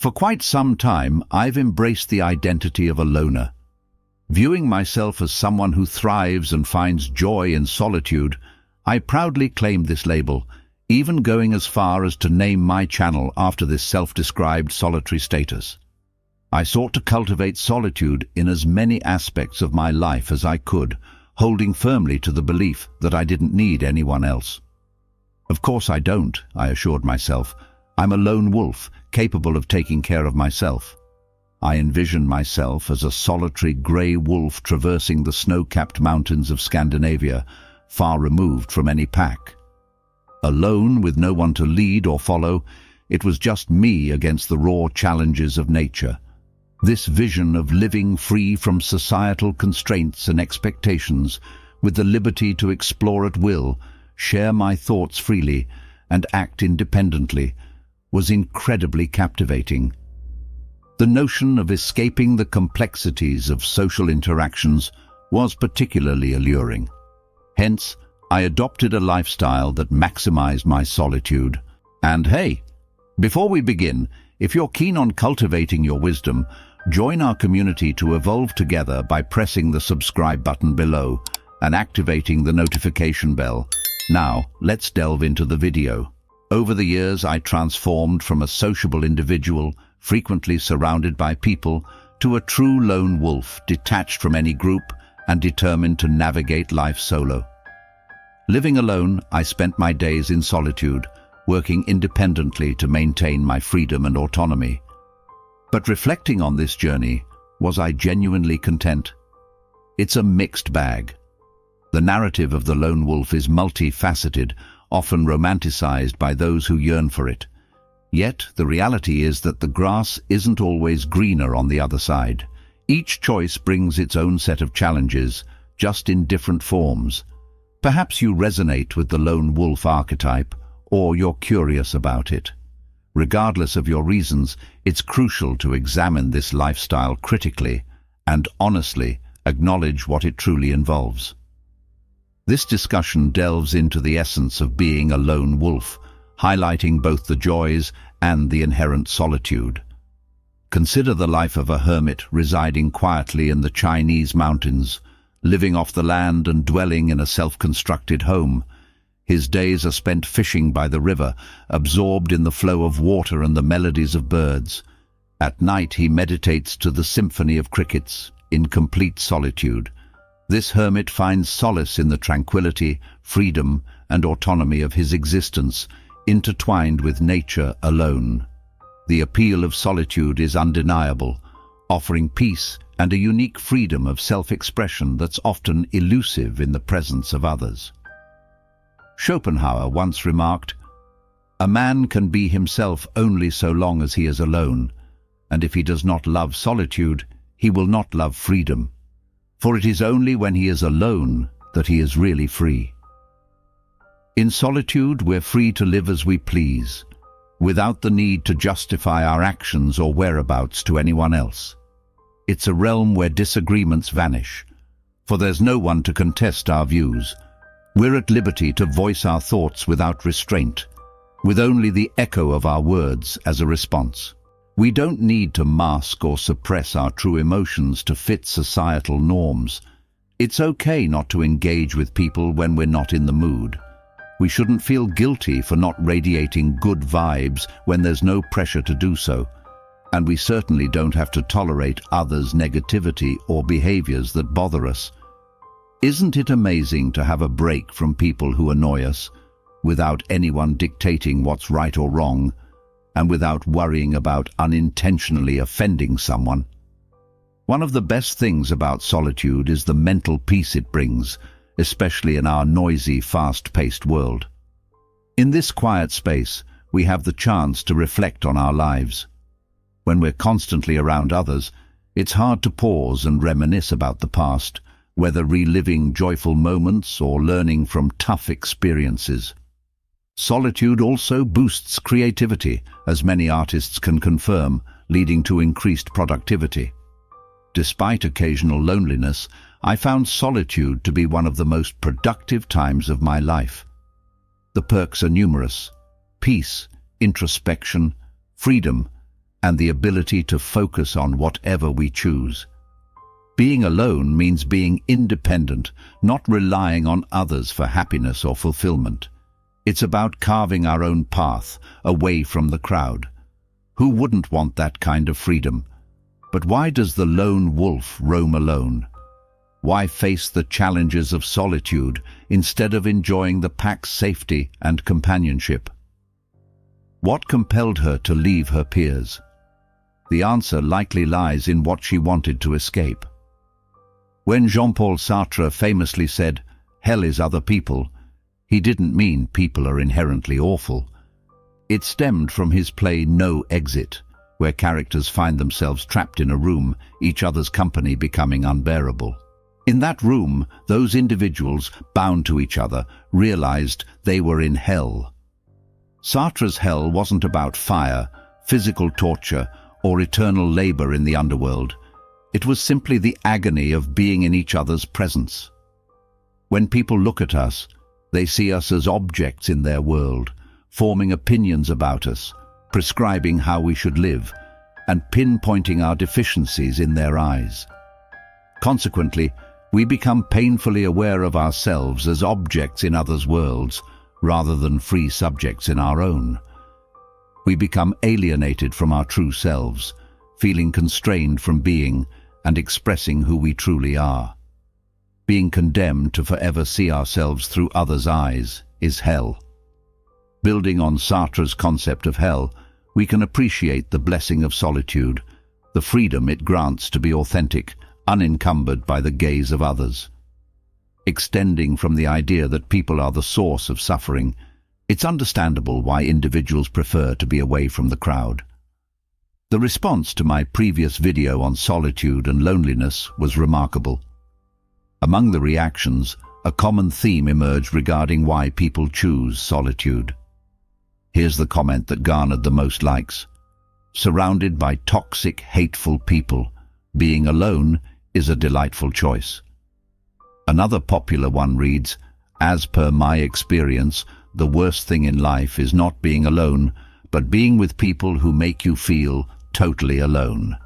For quite some time, I've embraced the identity of a loner. Viewing myself as someone who thrives and finds joy in solitude, I proudly claimed this label, even going as far as to name my channel after this self-described solitary status. I sought to cultivate solitude in as many aspects of my life as I could, holding firmly to the belief that I didn't need anyone else. Of course I don't, I assured myself. I'm a lone wolf, capable of taking care of myself. I envisioned myself as a solitary grey wolf traversing the snow-capped mountains of Scandinavia, far removed from any pack. Alone, with no one to lead or follow, it was just me against the raw challenges of nature. This vision of living free from societal constraints and expectations, with the liberty to explore at will, share my thoughts freely, and act independently, was incredibly captivating. The notion of escaping the complexities of social interactions was particularly alluring. Hence, I adopted a lifestyle that maximized my solitude. And hey, before we begin, if you're keen on cultivating your wisdom, join our community to evolve together by pressing the subscribe button below and activating the notification bell. Now, let's delve into the video. Over the years, I transformed from a sociable individual, frequently surrounded by people, to a true lone wolf, detached from any group and determined to navigate life solo. Living alone, I spent my days in solitude, working independently to maintain my freedom and autonomy. But reflecting on this journey, was I genuinely content? It's a mixed bag. The narrative of the lone wolf is multifaceted, often romanticized by those who yearn for it. Yet, the reality is that the grass isn't always greener on the other side. Each choice brings its own set of challenges, just in different forms. Perhaps you resonate with the lone wolf archetype, or you're curious about it. Regardless of your reasons, it's crucial to examine this lifestyle critically and honestly acknowledge what it truly involves. This discussion delves into the essence of being a lone wolf, highlighting both the joys and the inherent solitude. Consider the life of a hermit residing quietly in the Chinese mountains, living off the land and dwelling in a self-constructed home. His days are spent fishing by the river, absorbed in the flow of water and the melodies of birds. At night he meditates to the symphony of crickets, in complete solitude. This hermit finds solace in the tranquility, freedom, and autonomy of his existence, intertwined with nature alone. The appeal of solitude is undeniable, offering peace and a unique freedom of self-expression that's often elusive in the presence of others. Schopenhauer once remarked, "A man can be himself only so long as he is alone, and if he does not love solitude, he will not love freedom. For it is only when he is alone that he is really free." In solitude, we're free to live as we please, without the need to justify our actions or whereabouts to anyone else. It's a realm where disagreements vanish, for there's no one to contest our views. We're at liberty to voice our thoughts without restraint, with only the echo of our words as a response. We don't need to mask or suppress our true emotions to fit societal norms. It's okay not to engage with people when we're not in the mood. We shouldn't feel guilty for not radiating good vibes when there's no pressure to do so. And we certainly don't have to tolerate others' negativity or behaviors that bother us. Isn't it amazing to have a break from people who annoy us, without anyone dictating what's right or wrong, and without worrying about unintentionally offending someone? One of the best things about solitude is the mental peace it brings, especially in our noisy, fast-paced world. In this quiet space, we have the chance to reflect on our lives. When we're constantly around others, it's hard to pause and reminisce about the past, whether reliving joyful moments or learning from tough experiences. Solitude also boosts creativity, as many artists can confirm, leading to increased productivity. Despite occasional loneliness, I found solitude to be one of the most productive times of my life. The perks are numerous: peace, introspection, freedom, and the ability to focus on whatever we choose. Being alone means being independent, not relying on others for happiness or fulfillment. It's about carving our own path, away from the crowd. Who wouldn't want that kind of freedom? But why does the lone wolf roam alone? Why face the challenges of solitude instead of enjoying the pack's safety and companionship? What compelled her to leave her peers? The answer likely lies in what she wanted to escape. When Jean-Paul Sartre famously said, "Hell is other people," he didn't mean people are inherently awful. It stemmed from his play No Exit, where characters find themselves trapped in a room, each other's company becoming unbearable. In that room, those individuals, bound to each other, realized they were in hell. Sartre's hell wasn't about fire, physical torture, or eternal labor in the underworld. It was simply the agony of being in each other's presence. When people look at us, they see us as objects in their world, forming opinions about us, prescribing how we should live, and pinpointing our deficiencies in their eyes. Consequently, we become painfully aware of ourselves as objects in others' worlds, rather than free subjects in our own. We become alienated from our true selves, feeling constrained from being and expressing who we truly are. Being condemned to forever see ourselves through others' eyes is hell. Building on Sartre's concept of hell, we can appreciate the blessing of solitude, the freedom it grants to be authentic, unencumbered by the gaze of others. Extending from the idea that people are the source of suffering, it's understandable why individuals prefer to be away from the crowd. The response to my previous video on solitude and loneliness was remarkable. Among the reactions, a common theme emerged regarding why people choose solitude. Here's the comment that garnered the most likes. Surrounded by toxic, hateful people, being alone is a delightful choice. Another popular one reads, "As per my experience, the worst thing in life is not being alone, but being with people who make you feel totally alone."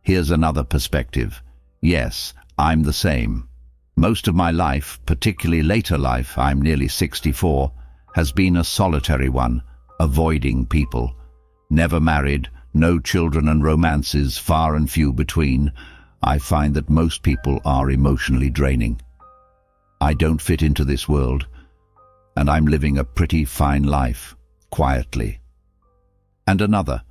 Here's another perspective. Yes, I'm the same. Most of my life, particularly later life, I'm nearly 64, has been a solitary one, avoiding people. Never married, no children and romances, far and few between. I find that most people are emotionally draining. I don't fit into this world, and I'm living a pretty fine life, quietly. And another,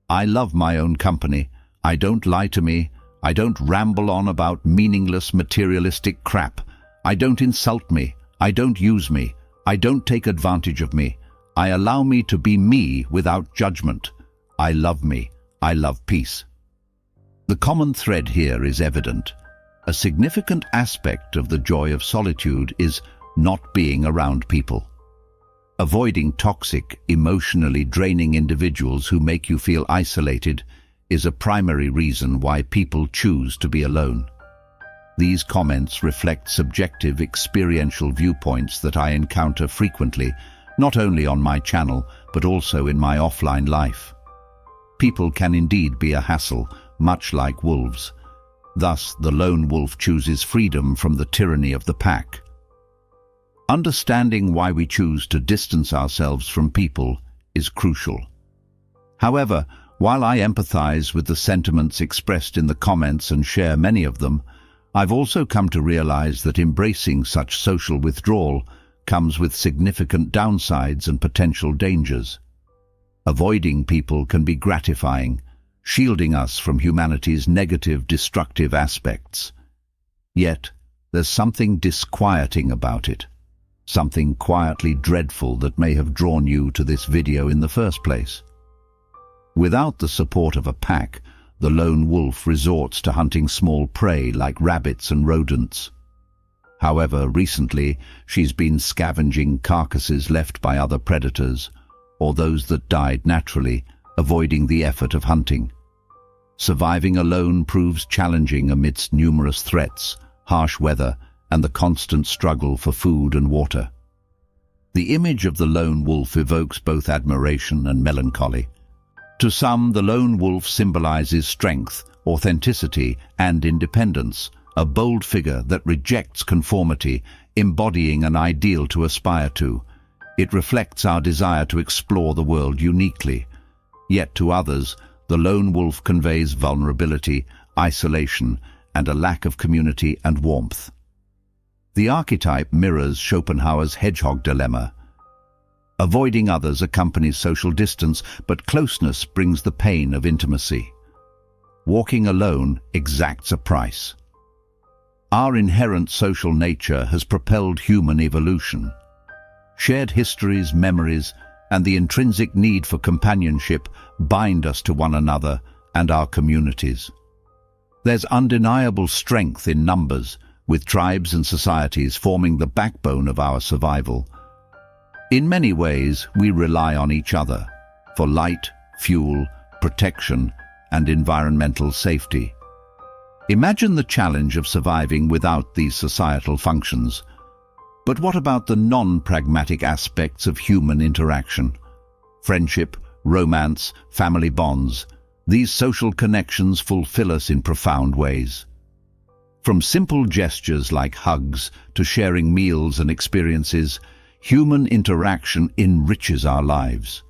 I love my own company. I don't lie to me. I don't ramble on about meaningless materialistic crap. I don't insult me. I don't use me. I don't take advantage of me. I allow me to be me without judgment. I love me. I love peace. The common thread here is evident. A significant aspect of the joy of solitude is not being around people. Avoiding toxic, emotionally draining individuals who make you feel isolated is a primary reason why people choose to be alone. These comments reflect subjective, experiential viewpoints that I encounter frequently, not only on my channel, but also in my offline life. People can indeed be a hassle, much like wolves. Thus, the lone wolf chooses freedom from the tyranny of the pack. Understanding why we choose to distance ourselves from people is crucial. However, while I empathize with the sentiments expressed in the comments and share many of them, I've also come to realize that embracing such social withdrawal comes with significant downsides and potential dangers. Avoiding people can be gratifying, shielding us from humanity's negative, destructive aspects. Yet, there's something disquieting about it, something quietly dreadful that may have drawn you to this video in the first place. Without the support of a pack, the lone wolf resorts to hunting small prey like rabbits and rodents. However, recently, she's been scavenging carcasses left by other predators, or those that died naturally, avoiding the effort of hunting. Surviving alone proves challenging amidst numerous threats, harsh weather, and the constant struggle for food and water. The image of the lone wolf evokes both admiration and melancholy. To some, the lone wolf symbolizes strength, authenticity, and independence, a bold figure that rejects conformity, embodying an ideal to aspire to. It reflects our desire to explore the world uniquely. Yet to others, the lone wolf conveys vulnerability, isolation, and a lack of community and warmth. The archetype mirrors Schopenhauer's hedgehog dilemma. Avoiding others accompanies social distance, but closeness brings the pain of intimacy. Walking alone exacts a price. Our inherent social nature has propelled human evolution. Shared histories, memories, and the intrinsic need for companionship bind us to one another and our communities. There's undeniable strength in numbers, with tribes and societies forming the backbone of our survival. In many ways, we rely on each other for light, fuel, protection, and environmental safety. Imagine the challenge of surviving without these societal functions. But what about the non-pragmatic aspects of human interaction? Friendship, romance, family bonds. These social connections fulfill us in profound ways. From simple gestures like hugs to sharing meals and experiences, human interaction enriches our lives.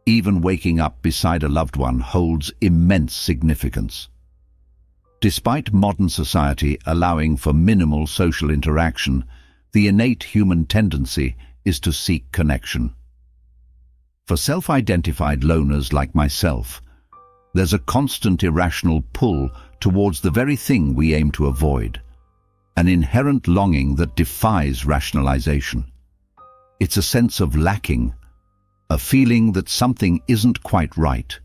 Even waking up beside a loved one holds immense significance. Despite modern society allowing for minimal social interaction, the innate human tendency is to seek connection. For self-identified loners like myself, there's a constant irrational pull towards the very thing we aim to avoid, an inherent longing that defies rationalization. It's a sense of lacking, a feeling that something isn't quite right,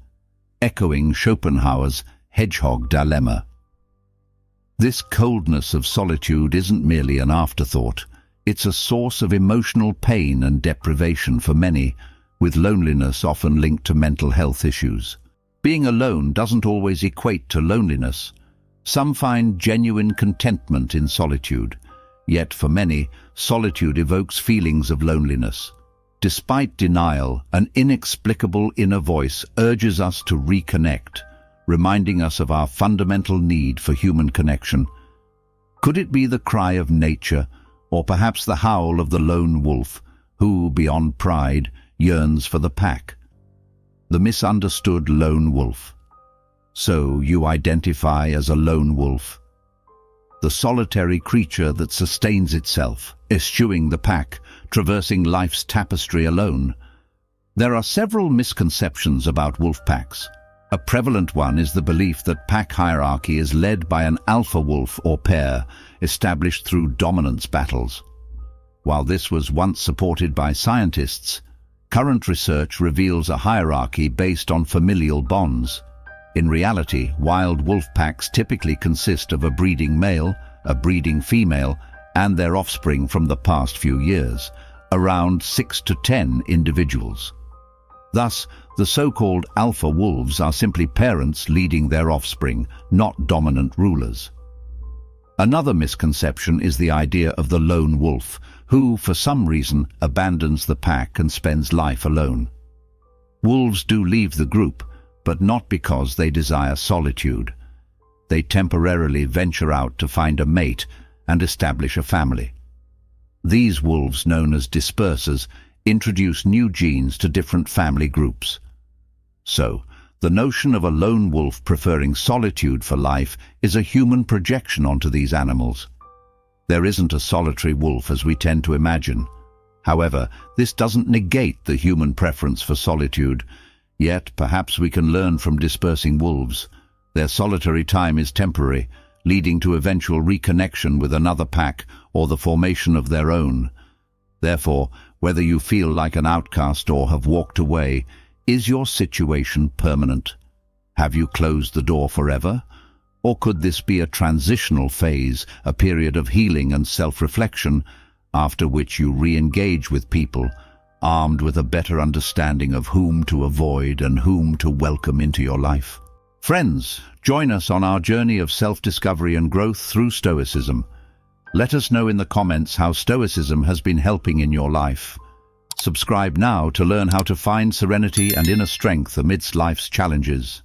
echoing Schopenhauer's hedgehog dilemma. This coldness of solitude isn't merely an afterthought. It's a source of emotional pain and deprivation for many, with loneliness often linked to mental health issues. Being alone doesn't always equate to loneliness. Some find genuine contentment in solitude, yet for many, solitude evokes feelings of loneliness. Despite denial, an inexplicable inner voice urges us to reconnect, reminding us of our fundamental need for human connection. Could it be the cry of nature, or perhaps the howl of the lone wolf, who, beyond pride, yearns for the pack? The misunderstood lone wolf. So you identify as a lone wolf, the solitary creature that sustains itself, eschewing the pack, traversing life's tapestry alone. There are several misconceptions about wolf packs. A prevalent one is the belief that pack hierarchy is led by an alpha wolf or pair, established through dominance battles. While this was once supported by scientists, current research reveals a hierarchy based on familial bonds. In reality, wild wolf packs typically consist of a breeding male, a breeding female, and their offspring from the past few years, around 6 to 10 individuals. Thus, the so-called alpha wolves are simply parents leading their offspring, not dominant rulers. Another misconception is the idea of the lone wolf, who, for some reason, abandons the pack and spends life alone. Wolves do leave the group, but not because they desire solitude. They temporarily venture out to find a mate and establish a family. These wolves, known as dispersers, introduce new genes to different family groups. So, the notion of a lone wolf preferring solitude for life is a human projection onto these animals. There isn't a solitary wolf as we tend to imagine. However, this doesn't negate the human preference for solitude, yet perhaps we can learn from dispersing wolves. Their solitary time is temporary, leading to eventual reconnection with another pack or the formation of their own. Therefore, whether you feel like an outcast or have walked away, is your situation permanent? Have you closed the door forever? Or could this be a transitional phase, a period of healing and self-reflection, after which you re-engage with people, armed with a better understanding of whom to avoid and whom to welcome into your life? Friends, join us on our journey of self-discovery and growth through Stoicism. Let us know in the comments how Stoicism has been helping in your life. Subscribe now to learn how to find serenity and inner strength amidst life's challenges.